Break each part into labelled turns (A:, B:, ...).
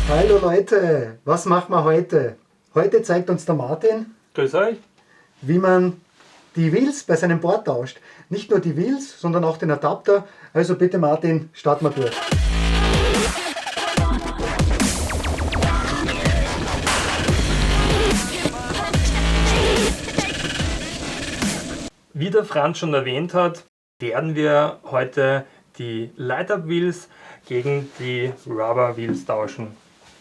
A: Hallo Leute, was machen wir heute? Heute zeigt uns der Martin,
B: Grüß euch.
A: wie man die Wheels bei seinem Board tauscht. Nicht nur die Wheels, sondern auch den Adapter. Also bitte Martin, starten wir durch.
B: Wie der Franz schon erwähnt hat, werden wir heute die Light-Up Wheels gegen die Rubber Wheels tauschen.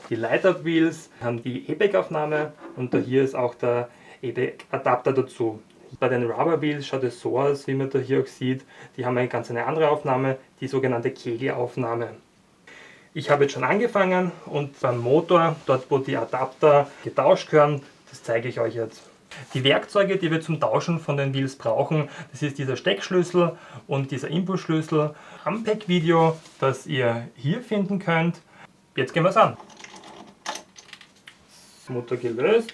B: Die Light-Up Wheels haben die ABEC-Aufnahme und da hier ist auch der ABEC-Adapter dazu. Bei den Rubber Wheels schaut es so aus, wie man da hier auch sieht. Die haben eine ganz andere Aufnahme, die sogenannte Kegelaufnahme. Ich habe jetzt schon angefangen und beim Motor, dort wo die Adapter getauscht gehören, das zeige ich euch jetzt. Die Werkzeuge, die wir zum Tauschen von den Wheels brauchen, das ist dieser Steckschlüssel und dieser Impulsschlüssel. Unpack-Video, das ihr hier finden könnt. Jetzt gehen wir es an. Das Motor gelöst.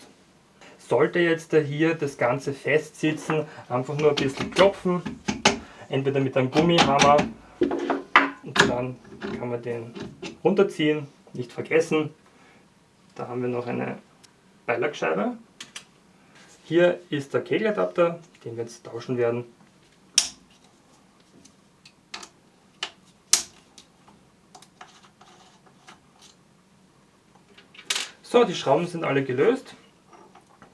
B: Sollte jetzt hier das Ganze festsitzen, einfach nur ein bisschen klopfen, entweder mit einem Gummihammer und dann kann man den runterziehen, nicht vergessen. Da haben wir noch eine Beilagscheibe. Hier ist der Kegeladapter, den wir jetzt tauschen werden. So, die Schrauben sind alle gelöst.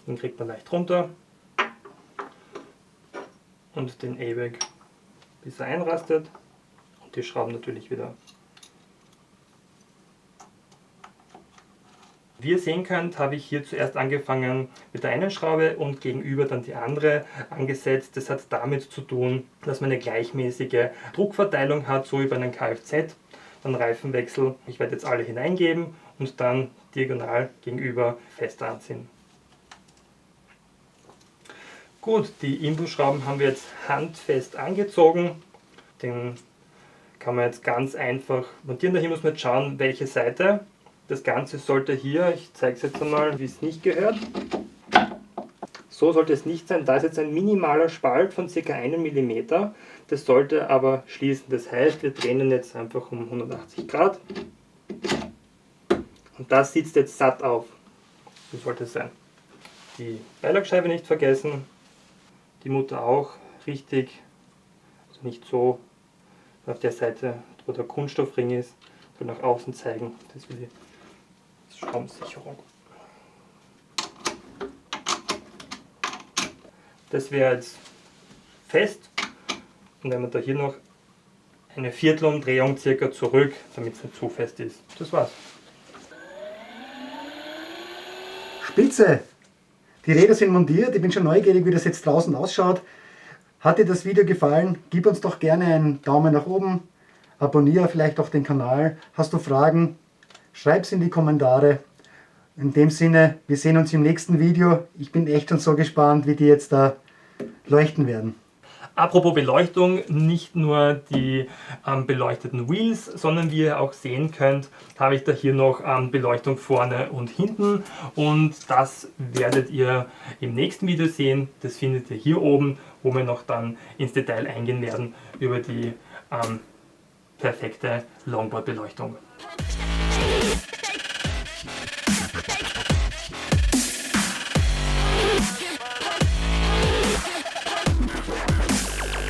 B: Den kriegt man leicht runter. Und den ABEC, bis er einrastet. Und die Schrauben natürlich wieder. Wie ihr sehen könnt, habe ich hier zuerst angefangen mit der einen Schraube und gegenüber dann die andere angesetzt. Das hat damit zu tun, dass man eine gleichmäßige Druckverteilung hat, so wie bei einem Kfz. Dann Reifenwechsel. Ich werde jetzt alle hineingeben und dann diagonal gegenüber fest anziehen. Gut, die Impulsschrauben haben wir jetzt handfest angezogen. Den kann man jetzt ganz einfach montieren. Daher muss man jetzt schauen, welche Seite. Das Ganze sollte hier, ich zeige es jetzt einmal, wie es nicht gehört. So sollte es nicht sein. Da ist jetzt ein minimaler Spalt von ca. 1 mm. Das sollte aber schließen. Das heißt, wir drehen jetzt einfach um 180 Grad. Und das sitzt jetzt satt auf. So sollte es sein. Die Beilagscheibe nicht vergessen. Die Mutter auch richtig. Also nicht so auf der Seite, wo der Kunststoffring ist, soll nach außen zeigen. Das will die Schraubensicherung. Das wäre jetzt fest und wenn man da hier noch eine Viertelumdrehung circa zurück, damit es nicht zu fest ist. Das war's.
A: Spitze! Die Räder sind montiert, ich bin schon neugierig, wie das jetzt draußen ausschaut. Hat dir das Video gefallen? Gib uns doch gerne einen Daumen nach oben, abonniere vielleicht auch den Kanal. Hast du Fragen? Schreib es in die Kommentare. In dem Sinne, wir sehen uns im nächsten Video. Ich bin echt schon so gespannt, wie die jetzt da leuchten werden.
B: Apropos Beleuchtung, nicht nur die beleuchteten Wheels, sondern wie ihr auch sehen könnt, habe ich da hier noch Beleuchtung vorne und hinten und das werdet ihr im nächsten Video sehen. Das findet ihr hier oben, wo wir noch dann ins Detail eingehen werden über die perfekte Longboard-Beleuchtung.